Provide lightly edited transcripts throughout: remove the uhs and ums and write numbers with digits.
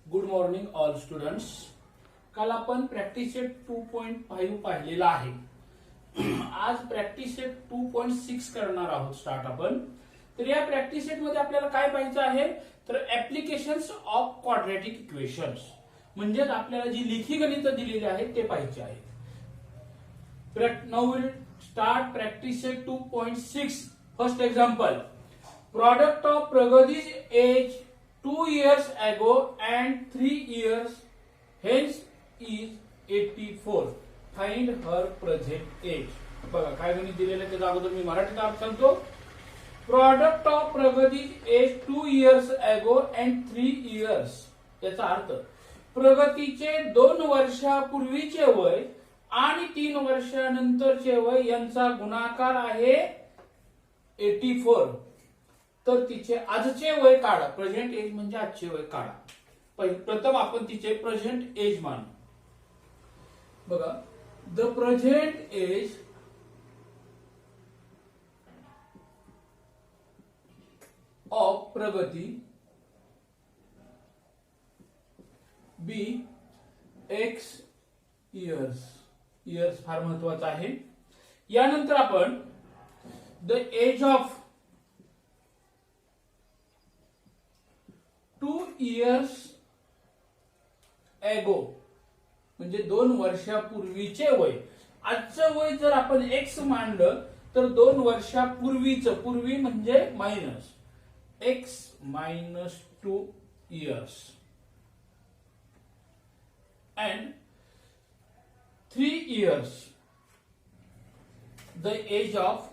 Good morning all students. काल आपण practice set 2.5 पाहिलेला आहे. आज प्रॅक्टिस सेट 2.6 करणार आहोत स्टार्ट आपण. तर या प्रॅक्टिस सेट मध्ये आपल्याला काय पाहायचं आहे तर ऍप्लिकेशन्स ऑफ क्वाड्रॅटिक इक्वेशन्स, म्हणजेच आपल्याला जी लेखी गणित दिलेली आहेत ते पाहायचे आहेत. Now will start practice set 2.6. First example, product of Pragati's age 2 years ago and 3 years hence is 84. Find her present age. बघा काय गणित दिलेलं त्याच्या अगोदर मी मराठीत अर्थ सांगतो. प्रॉडक्ट ऑफ प्रगतीज age 2 years ago and 3 years, याचा अर्थ प्रगतीचे 2 वर्षापूर्वीचे वय आणि 3 वर्षानंतरचे वय यांचा गुणाकार आहे 84. तर तिचे आजचे वय काढा. प्रेझेंट एज म्हणजे आजचे वय काढा. प्रथम आपण तिचे प्रेझेंट एज मानू. बघा, द प्रेझेंट एज ऑफ प्रगती बी एक्स इयर्स. इयर्स फार महत्वाचा आहे. यानंतर आपण the age of 2 years ago म्हणजे 2 वर्षापूर्वीचे वय. आजचं वय जर आपण एक्स मानलं तर 2 वर्षापूर्वीचं, पूर्वी म्हणजे minus x minus 2 years and 3 years the age of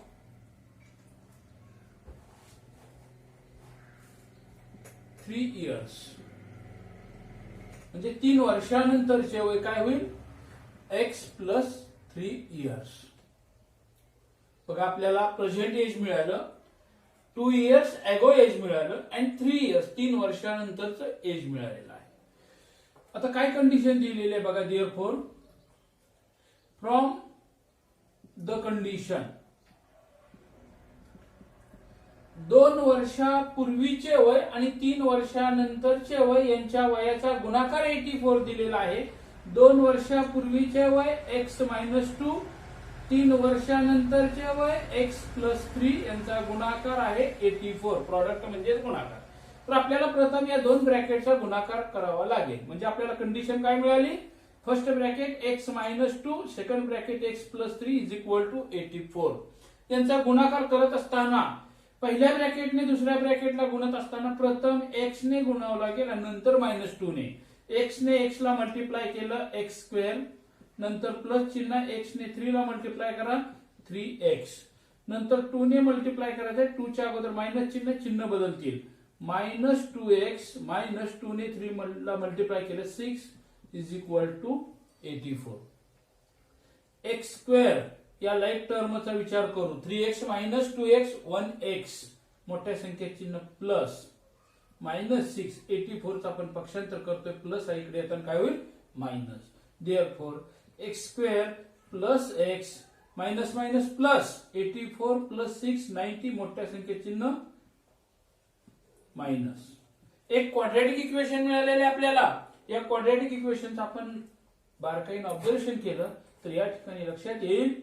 3 years म्हणजे 3 वर्षानंतरचे वय काय होईल एक्स प्लस 3 years. बघा, आपल्याला प्रेझेंट एज मिळालं, 2 years ago एज मिळालं and 3 years 3 वर्षानंतरचं एज मिळालेलं आहे. आता काय कंडिशन दिलेली आहे बघा. देअरफॉर फ्रॉम द कंडिशन 2 वर्षापूर्वीचे वय आणि 3 वर्षानंतरचे वय यांच्या वयाचा गुणाकार 84 दिलेला आहे. 2 वर्षापूर्वीचे वय एक्स मायनस 2, 3 वर्षानंतरचे वय एक्स प्लस 3 यांचा गुणाकार आहे 84. प्रॉडक्ट म्हणजे गुणाकार. तर आपल्याला प्रथम या 2 ब्रॅकेटचा गुणाकार करावा लागेल. म्हणजे आपल्याला कंडिशन काय मिळाली. First bracket X minus 2, second bracket X plus 3 is equal to 84. यांचा गुणाकार करत असताना पहिल्या ब्रॅकेटने दुसऱ्या ब्रॅकेटला गुणत असताना प्रथम एक्स ने गुणावं लागेल आणि नंतर मायनस 2 ने. एक्स ने एक्स ला मल्टिप्लाय केलं एक्स स्क्वेअर, नंतर प्लस चिन्ह एक्स ने 3 ला मल्टिप्लाय करा 3x, नंतर 2 ने मल्टिप्लाय करायचं 2 च्या अगोदर मायनस चिन्ह, चिन्ह बदलतील मायनस 2x मायनस 2 ने 3 ला मल्टिप्लाय केलं 6 is equal to 84. X square या लाईक टर्मचा विचार करू. 3x मायनस 2x 1x, मोठ्या संख्येत चिन्ह प्लस मायनस 6. 84 चा आपण पक्षांतर करतोय प्लस आहे इकडे येताना काय होईल minus. Therefore x square plus x minus minus plus 84 plus 6 90, मोठ्या संख्येत चिन्ह मायनस. एक क्वाड्रॅटिक इक्वेशन मिळालेले आपल्याला. या क्वाड्रॅटिक इक्वेशनचं आपण बारकाईने ऑब्झर्वेशन केलं तर या ठिकाणी लक्षात येईल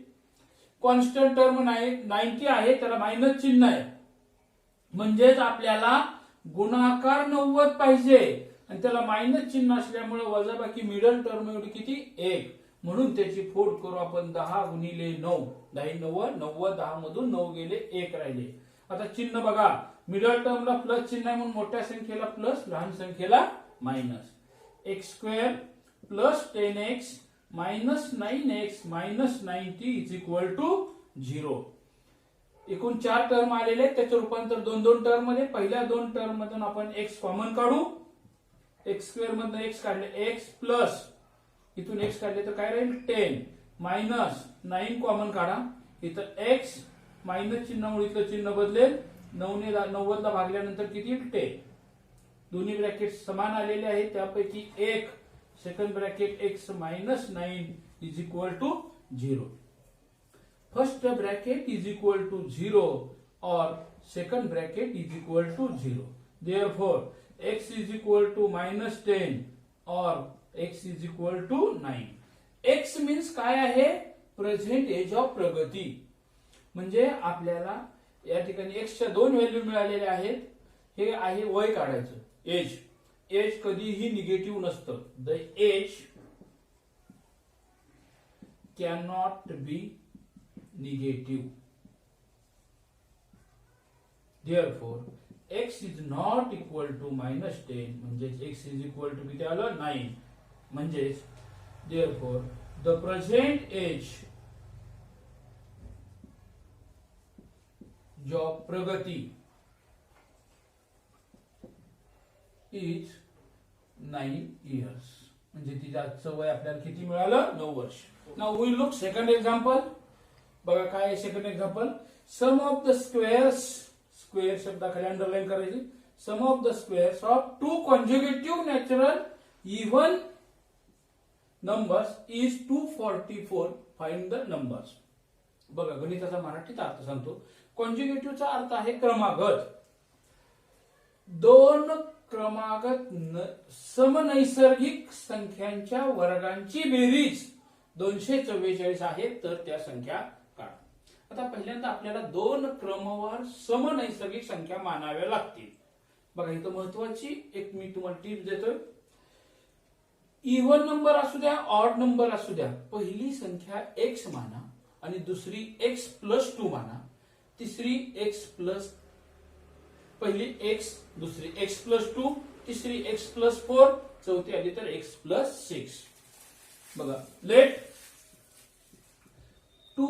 कॉन्स्टंट टर्म 90 आहे, त्याला मायनस चिन्ह आहे. म्हणजेच आपल्याला गुणाकार 90 पाहिजे आणि त्याला मायनस चिन्ह असल्यामुळे वजाबाकी मिडल टर्म एवढी किती 1. म्हणून त्याची फोड करू आपण 10 गुणिले 9. 10 9 90, 10 मधून 9 गेले 1 राहिले. आता चिन्ह बघा, मिडल टर्मला प्लस चिन्ह आहे म्हणून मोठ्या संख्येला प्लस, लहान संख्येला minus. X square plus 10x minus 9x minus 90 is equal to 0. एकूण 4 टर्म आलेले आहेत, त्याचे रूपांतर 2 टर्म मध्ये. पहिल्या 2 टर्म मधून आपण x कॉमन काढू. एक्स स्क्वेअर मधून x काढले x प्लस इथून x काढले तर काय राहील 10 मायनस 9 कॉमन काढा. इथं x मायनस चिन्हामुळे इथलं चिन्ह बदलेल. 9 ने 90 ला भागल्यानंतर किती 10. दोन्ही ब्रॅकेट समान आलेले आहेत, त्यापैकी एक second bracket x minus 9 is equal to 0. First bracket is equal to 0 or second bracket is equal to 0. Therefore, x is equal to -10 और x is equal to 9. x means काय आहे? प्रेझेंट एज ऑफ प्रगती. म्हणजे आपल्याला या ठिकाणी x च्या दोन व्हॅल्यू मिळालेल्या आहेत. हे आहे वय काढायचं. एज. एज कधीही निगेटिव्ह नसतं. The age cannot be negative. Therefore, x is not equal to -10 म्हणजेच x is equal to किती आलं? 9. म्हणजेच therefore the present age of प्रगती is 9 years. म्हणजे तिचं वय आपल्याला किती मिळालं? 9 वर्ष. Now we look second example. बघा काय आहे second example. Sum of the squares. Square शब्दाखाली अंडरलाईन करायची. Sum of the squares of two conjugative natural even numbers is 244. Find the numbers. बघा गणिताचा मराठीत अर्थ सांगतो. कॉन्जुगेटिव्हचा अर्थ आहे क्रमागत. दोन क्रमागत समनैसर्गिक संख्यांच्या वर्गांची बेरीज 244 आहे. तर त्या संख्या काढा. आता पहिल्यांदा आपल्याला दोन क्रमवार समनैसर्गिक संख्या मानाव्या लागतील. बघा इथं महत्वाची एक मी तुम्हाला टिप देतोय. इव्हन नंबर असू द्या, ऑड नंबर असू द्या, पहिली संख्या x माना आणि दुसरी x+2 माना. तिसरी पहिली x, दुसरी x+2, तिसरी x+4, चौथी आली तर x+6. बघा let two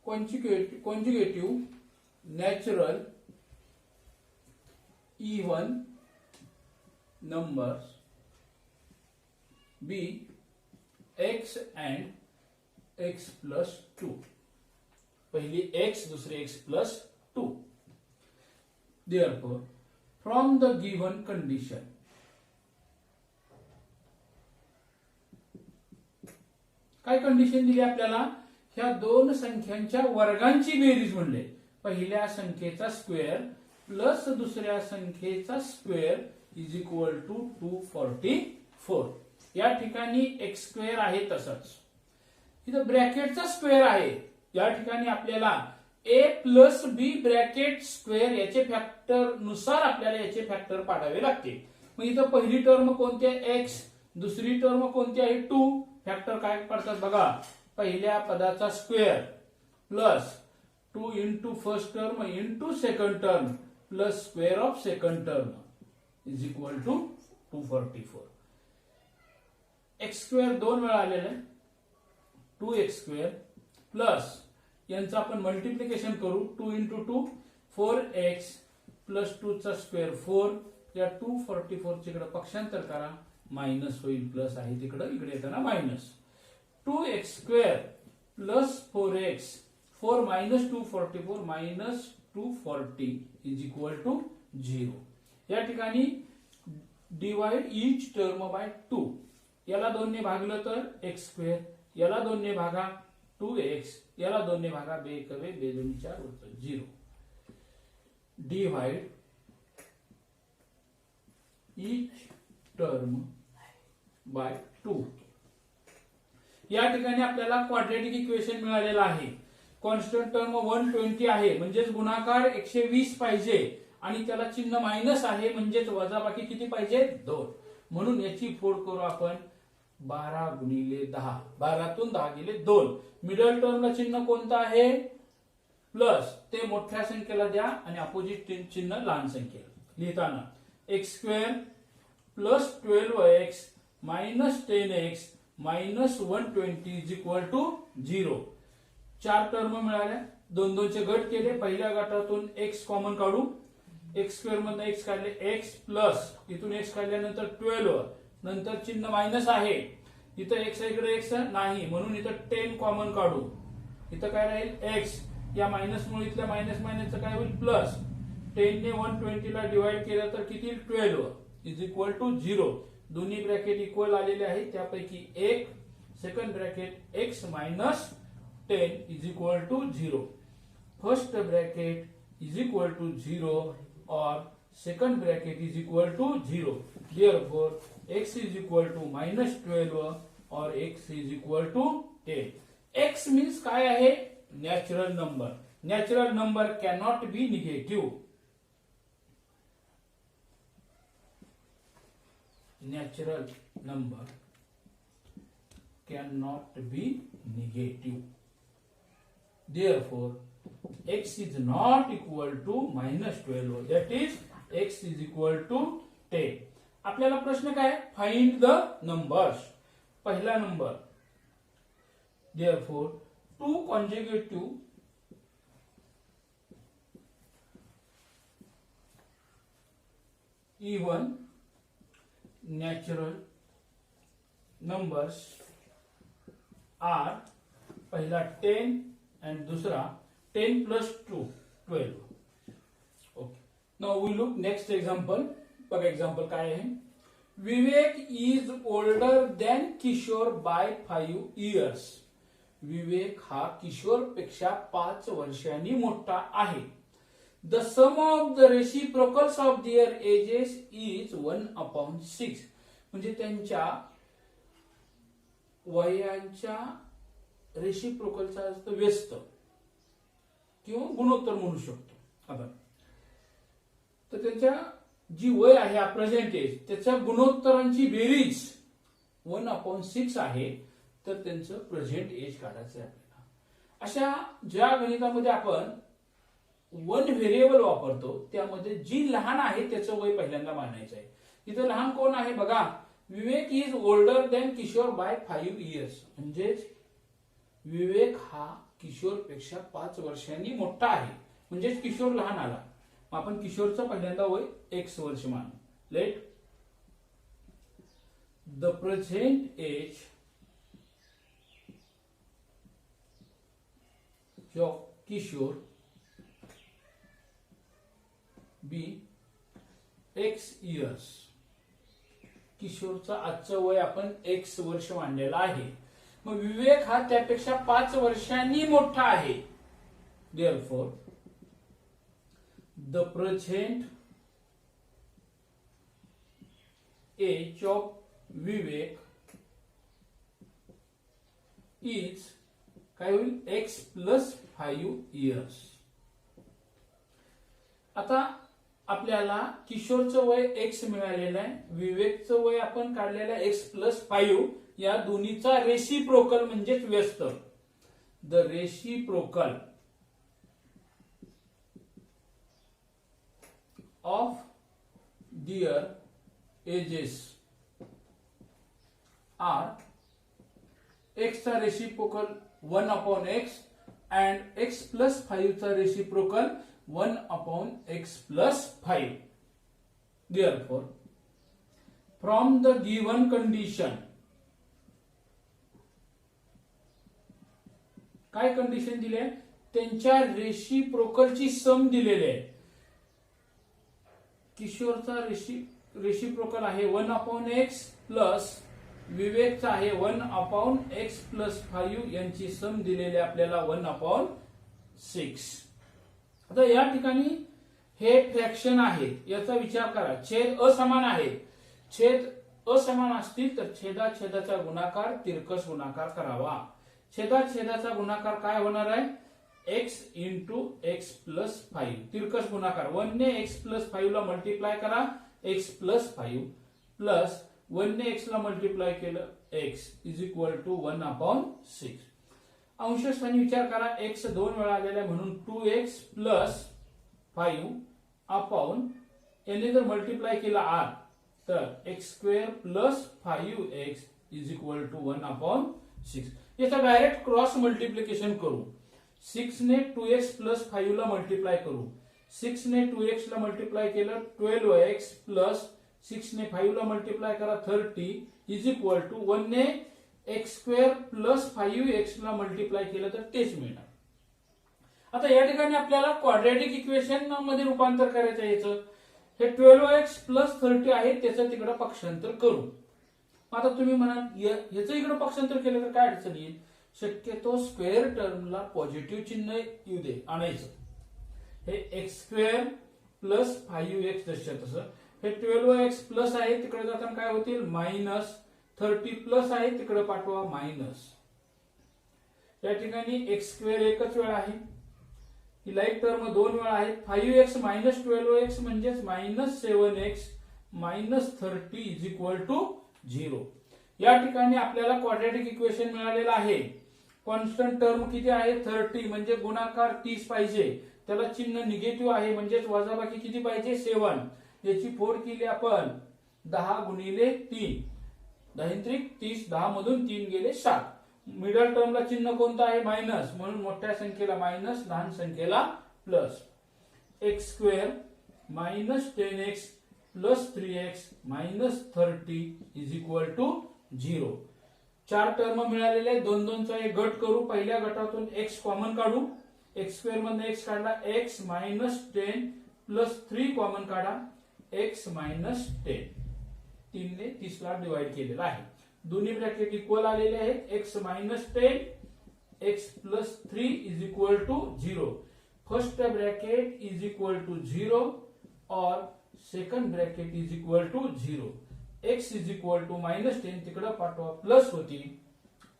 conjugative natural even numbers be x and x+2. पहिली x, दुसरी x+2. Therefore, from the given condition, काय कंडिशन दिली आपल्याला? ह्या दोन संख्यांच्या वर्गांची बेरीज म्हणले. पहिल्या संख्येचा स्क्वेअर प्लस दुसऱ्या संख्येचा स्क्वेअर इज इक्वल टू 244. या ठिकाणी एक्स स्क्वेअर आहे तसंच. इथं ब्रॅकेटचा स्क्वेअर आहे. या ठिकाणी आपल्याला a plus b bracket square याचे फॅक्टर नुसार आपल्याला याचे फॅक्टर पाडावे लागते. मग इथं पहिली टर्म कोणती आहे? x. दुसरी टर्म कोणती आहे? 2. फॅक्टर काय पडतात बघा. पहिल्या पदाचा square plus 2 into first term into second term plus square of second term is equal to 244. X square 2 वेळा आलेला आहे. 2x² प्लस यांचं आपण मल्टिप्लिकेशन करू. 2 इंटू 2 4x प्लस 2 चा स्क्वेअर 4. या 244 इकडे पक्षांतर करा. मायनस होईल. प्लस आहे तिकडे, इकडे येताना minus. 2x² plus 4x. 4 minus 244 minus 240 is equal to 0. या ठिकाणी डिवाइड ईच टर्म बाय 2. याला 2 ने भागलं तर x². याला 2 ने भागा 2x. याला 2 ने भागा 2 कवे 2 2 4 होतं 0. Divide each term by 2. या ठिकाणी आपल्याला क्वाड्रॅटिक इक्वेशन मिळालेलं आहे. कॉन्स्टंट टर्म 120 आहे म्हणजेच गुणाकार 120 पाहिजे आणि त्याला चिन्ह मायनस आहे म्हणजेच वजाबाकी किती पाहिजे? 2. म्हणून याची फोड करू आपण 12 गुणिले 10. 12तून 10 गेले 2. मिडल टर्मला चिन्ह कोणतं आहे? प्लस. ते मोठ्या संख्येला द्या आणि अपोजिट चिन्ह लहान संख्येला. लिहिताना x² plus 12x minus 10x minus 120 is equal to 0. 4 term मिळाल्या. 2 2 चे गट केले. पहिल्या गटातून x कॉमन काढू. x² मधून x काढले x प्लस इथून x काढल्यानंतर 12. नंतर चिन्ह मायनस आहे. इथं x इकडे x नाही म्हणून इथं 10 कॉमन काढू. इथं काय राहील? x. या मायनस मुळे इथल्या मायनस मायनसचं काय होईल? प्लस. 10 ने 120 ला डिवाइड केलं तर किती? 12 इज इक्वल टू 0. दोन्ही ब्रॅकेट इक्वल आलेले आहेत. त्यापैकी एक second bracket x minus 10 is equal to 0. First bracket is equal to 0 or second bracket is equal to 0. Therefore, x is equal to minus 12 or x is equal to 10. x means काय आहे? Natural number. Natural number cannot be negative. Natural number cannot be negative. Therefore, x is not equal to minus 12. That is, x is equal to 10. आपल्याला प्रश्न काय? Find the numbers. पहिला number. Therefore, 2 consecutive even natural numbers are पहिला 10 and दूसरा 10 plus 2 12. Okay. Now we look next example. बघा example काय आहे? विवेक is older than Kishore by 5 years. विवेक हा किशोर पेक्षा 5 वर्षांनी मोठा आहे. The sum of the reciprocals of their ages is 1/6. म्हणजे त्यांच्या वयांच्या रेसिप्रोकलचा अर्थ व्यस्त किंवा गुणोत्तर म्हणू शकतो आपण. तर त्यांच्या जी वय आहे प्रेझेंट एज त्याच्या गुणोत्तरांची बेरीज 1/6 आहे. तर त्यांचं प्रेझेंट एज काढायचं आहे आपल्याला. अशा ज्या गणितामध्ये आपण वन व्हेरिएबल वापरतो त्यामध्ये जी लहान आहे त्याचं वय पहिल्यांदा मानायचं आहे. इथं लहान कोण आहे बघा? Vivek is older than Kishore by 5 years. म्हणजेच विवेक हा किशोर पेक्षा 5 वर्षांनी मोठा आहे. म्हणजेच किशोर लहान आला. मग आपण किशोरचं पहिल्यांदा वय x वर्ष मानू. Let the present age of Kishore be x years. किशोरचं आजचं वय आपण x वर्ष मानलेलं आहे. मग विवेक हा त्यापेक्षा 5 वर्षांनी मोठा आहे. Therefore, the present age of Vivek is काय होईल? x plus 5 years. आता आपल्याला किशोरचं वय x मिळालेलं आहे. विवेकचं वय आपण काढलेलं आहे x plus 5. या दोन्हीचा रेसिप्रोकल म्हणजेच व्यस्त. The reciprocal of their ages are x चा reciprocal 1/x and x plus 5 चा reciprocal 1/x plus 5. Therefore, from the given condition, काय कंडिशन दिली आहे? त्यांच्या रेसिप्रोकलची सम दिलेली आहे. किशोरचा रेसिप्रोकल आहे 1/x प्लस विवेकचा आहे 1/x plus 5 यांची सम दिलेली आपल्याला 1/6. आता या ठिकाणी हे फ्रॅक्शन आहे. याचा विचार करा. छेद असमान आहे. छेद असमान असतील तर छेदाछेदाचा गुणाकार तिरकस गुणाकार करावा. छेदाछेदाचा गुणाकार काय होणार आहे? x into x plus 5. तिरकस गुणाकार 1 ने x plus 5 ला मल्टिप्लाय करा x plus 5 प्लस 1 ने x ला मल्टिप्लाय केलं x इज इक्वल टू 1/6. अंश स्थानी विचार करा. x 2 वेळा आलेला आहे म्हणून 2x plus 5 अपॉन याने जर मल्टिप्लाय केला r तर x² plus 5x is equal to 1/6. याचा डायरेक्ट क्रॉस मल्टिप्लिकेशन करू. 6 ने 2x plus 5 ला मल्टिप्लाय करू. 6 ने 2x ला मल्टिप्लाय केलं 12x प्लस 6 ने 5 ला मल्टिप्लाय करा 30 इज इक्वल टू 1 ने x² प्लस 5x ला मल्टिप्लाय केलं तर तेच मिळणार. आता या ठिकाणी आपल्याला क्वाड्रॅटिक इक्वेशन मध्ये रूपांतर करायचं आहे. याचं हे 12x प्लस 30 आहे त्याचं तिकडे पक्षांतर करू. आता तुम्ही म्हणाल याचं इकडे पक्षांतर केलं तर काय अडचण येईल? शक्यतो स्क्वेअर टर्मला पॉझिटिव्ह चिन्ह येऊ दे आणायचं. हे x² प्लस 5x जसं तसं. हे 12x प्लस आहे तिकडे जाताना काय होतील -30 प्लस आहे तिकडे पाठवा मायनस. या ठिकाणी x2 एकच वेळा आहे, ही लाईक टर्म 2 वेळा आहे. 5x मायनस 12x म्हणजेच -7x -30 इज इक्वल टू 0. या ठिकाणी आपल्याला क्वाड्रॅटिक इक्वेशन मिळालेलं आहे. कॉन्स्टंट टर्म किती आहे 30 म्हणजे गुणाकार 30 पाहिजे, त्याला चिन्ह निगेटिव्ह आहे म्हणजेच वजाबाकी किती पाहिजे 7. याची फोड केली आपण 10 गुणिले 3, 10 त्रिक 30, 10 मधून 3 गेले 7. मिडल टर्मला चिन्ह कोणतं आहे मायनस, म्हणून मोठ्या संख्येला मायनस लहान संख्येला plus. x2 -10x plus 3x -30 is equal to 0. 4 term मिळालेले, 2 2 चा एक गट करू. पहिल्या गटातून x कॉमन काढू, x2 मधून x काढला, x -10 प्लस 3 कॉमन काढा, x -10. 3 ने 30 ला डिवाइड केलेला आहे. दोन्ही ब्रॅकेट इक्वल आलेले आहेत. x -10 x plus 3 is equal to 0. First bracket is equal to 0 और second bracket is equal to 0. x is equal to -10 तिकडे पाठवा प्लस होती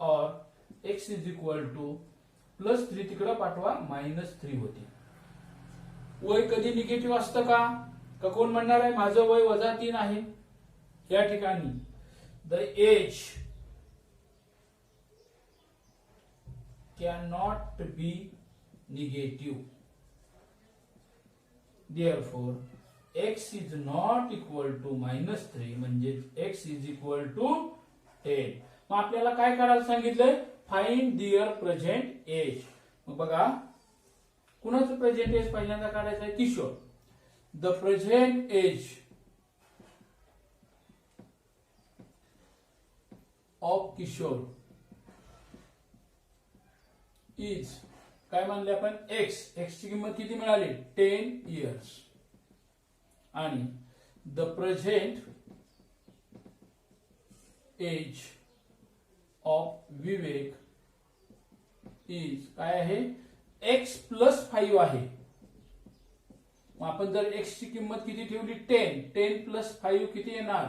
और x is equal to plus 3 तिकडे पाठवा -3 होती. वय कधी निगेटिव्ह असतं का कोण म्हणणार आहे माझं वय -3 आहे. या ठिकाणी the age can not be negative, therefore x is not equal to -3 म्हणजे x is equal to 10. मग आपल्याला काय करायला सांगितलंय फाइंड देअर प्रेझेंट एज. मग बघा कुणाचं प्रेझेंट एज पहिल्यांदा काढायचं आहे Kishore. The present age of Kishore is काय मानले आपण x ची किंमत किती मिळाली 10 इयर्स आणि the present age of Vivek is काय आहे x प्लस 5 आहे. मग आपण जर x ची किंमत किती ठेवली 10 प्लस 5 किती येणार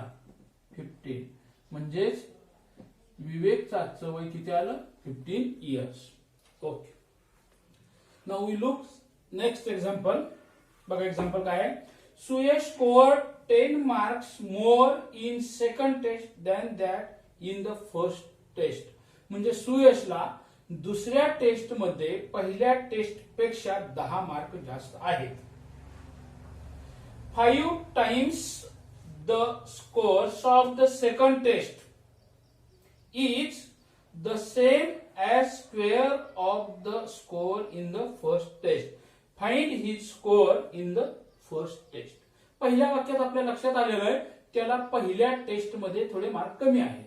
15 म्हणजेच विवेकचं आजचं वय किती आलं 15 years. Okay, now we look next example. बघा एक्झाम्पल काय आहे. Suyash scored 10 marks more in second test than that in the first test. म्हणजे सुयशला दुसऱ्या टेस्ट मध्ये पहिल्या टेस्ट पेक्षा 10 मार्क जास्त आहेत. 5 times the scores of the second test is the same as square of the score in the first test. Find his score in the first test. पहिल्या वाक्यात आपल्या लक्षात आलेलं आहे त्याला पहिल्या टेस्ट मध्ये थोडे मार्क कमी आहेत.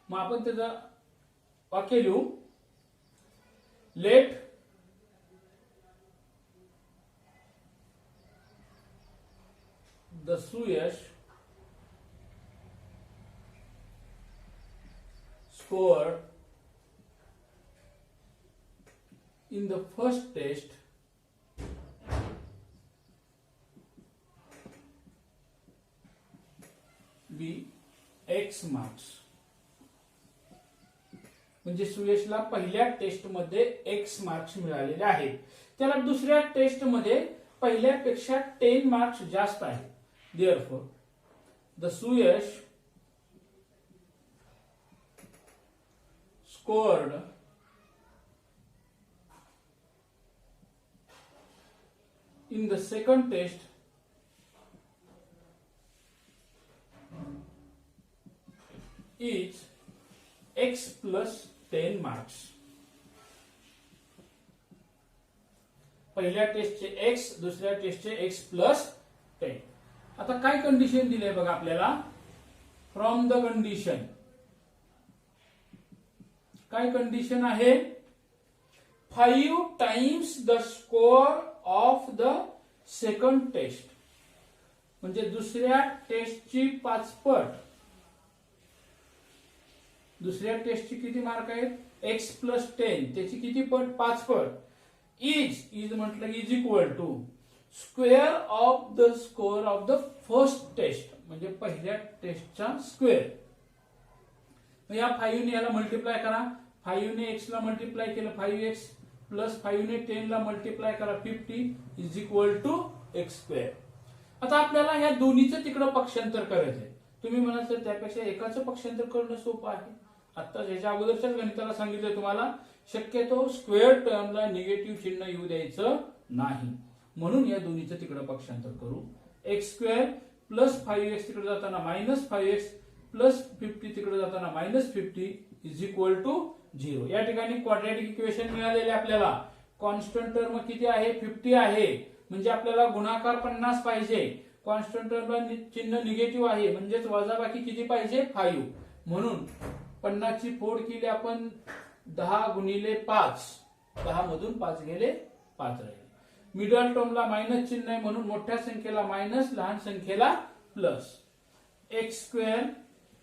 मग आपण त्याचं वाक्य लिहू. Let the Suyash scored in the first test be x marks. म्हणजे सुयशला पहिल्या टेस्ट मध्ये x मार्क्स मिळालेले आहेत. त्याला दुसऱ्या टेस्ट मध्ये पहिल्यापेक्षा 10 मार्क्स जास्त आहेत. therefore the Suyash scored in the second test is x plus 10 marks. पहिल्या टेस्टचे x दुसऱ्या टेस्टचे x plus 10. आता काय कंडिशन दिली आहे बघा आपल्याला. फ्रॉम द कंडिशन काय कंडिशन आहे 5 times the score of the second test. म्हणजे दुसऱ्या टेस्टची 5 पट. दुसऱ्या टेस्टची किती मार्क आहेत x प्लस 10 त्याची किती पट 5 पट. इज म्हटलं is equal to square of the score of the first test, म्हणजे पहिल्या टेस्टचा स्क्वेअर. या 5 ने याला मल्टिप्लाय करा. 5 ने x ला मल्टिप्लाय केलं 5x प्लस 5 ने 10 ला मल्टिप्लाय करा 50 is equal to x square. आता आपल्याला या दोन्हीचं तिकडं पक्षांतर करायचंय. तुम्ही म्हणाल सर त्यापेक्षा एकाचं पक्षांतर करणं सोपं आहे. आता ज्याच्या अगोदरच्याच गणिताला सांगितलं तुम्हाला शक्यतो स्क्वेअर टर्मला निगेटिव्ह चिन्ह येऊ द्यायचं नाही, म्हणून या दोन्हीचं तिकडं पक्षांतर करू. एक्स स्क्वेअर प्लस 5x तिकडे जाताना मायनस 5x प्लस 50 तिकडे जाताना मायनस 50 इज इक्वल टू 0. या ठिकाणी क्वाड्रॅटिक इक्वेशन मिळालेले आपल्याला. कॉन्स्टंट टर्म किती आहे 50 आहे, म्हणजे आपल्याला गुणाकार 50 पाहिजे. कॉन्स्टंट टर्मला चिन्ह निगेटिव्ह आहे, म्हणजेच वजाबाकी किती पाहिजे 5. म्हणून 50 ची फोड केली आपण 10 गुणिले 5, 10 मधून 5 गेले 5 राहिले. मिडल टर्मला मायनस चिन्ह आहे, म्हणून मोठ्या संख्येला मायनस, लहान संख्येला plus. X square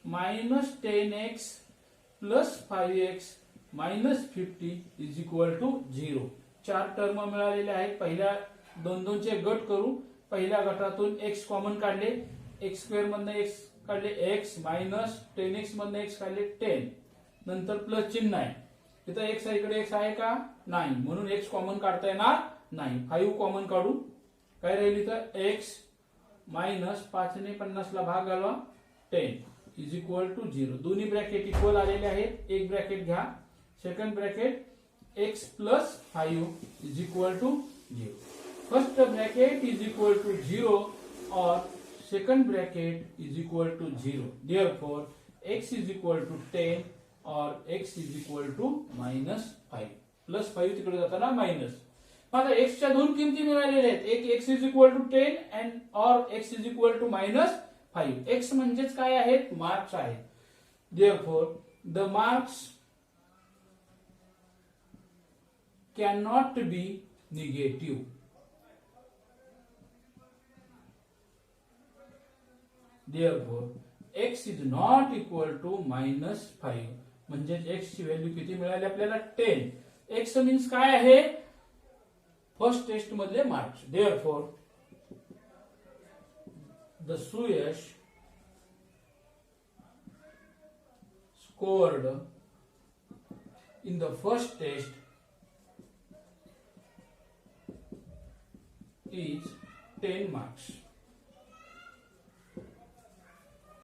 minus 10x plus 5x minus 50 is equal to 0. 4 term मिळालेले आहेत. पहिल्या दोन चे गट करू. पहिल्या गटातून x कॉमन काढले, एक्स स्क्वेअर मधनं x काढले x मायनस 10x मधनं x काढले 10, नंतर प्लस चिन्ह आहे. तिथं x आहे, इकडे x आहे का नाही, म्हणून x कॉमन काढता येणार नाही. 5 कॉमन काढू. काय राहिली तर x मायनस 5 ने 50 ला भाग घालवा 10 इज इक्वल टू 0. दोन्ही ब्रॅकेट इक्वल आलेले आहेत. एक ब्रॅकेट घ्या, second bracket x plus 5 is equal to 0. First bracket is equal to 0 और second bracket is equal to 0. Therefore x is equal to 10 और x is equal to minus 5. Plus 5 तिकडे जाताना minus. आता x च्या दोन किमती मिळालेल्या आहेत. एक x is equal to 10 and और x is equal to minus 5. x म्हणजेच काय आहेत मार्क्स आहेत. Therefore the marks cannot be negative. Therefore x is not equal to minus 5. म्हणजे x ची व्हॅल्यू किती मिळाली आपल्याला 10. x मीन्स काय आहे फर्स्ट टेस्ट मधले marks. Therefore the Suyash scored in the first test is 10 marks.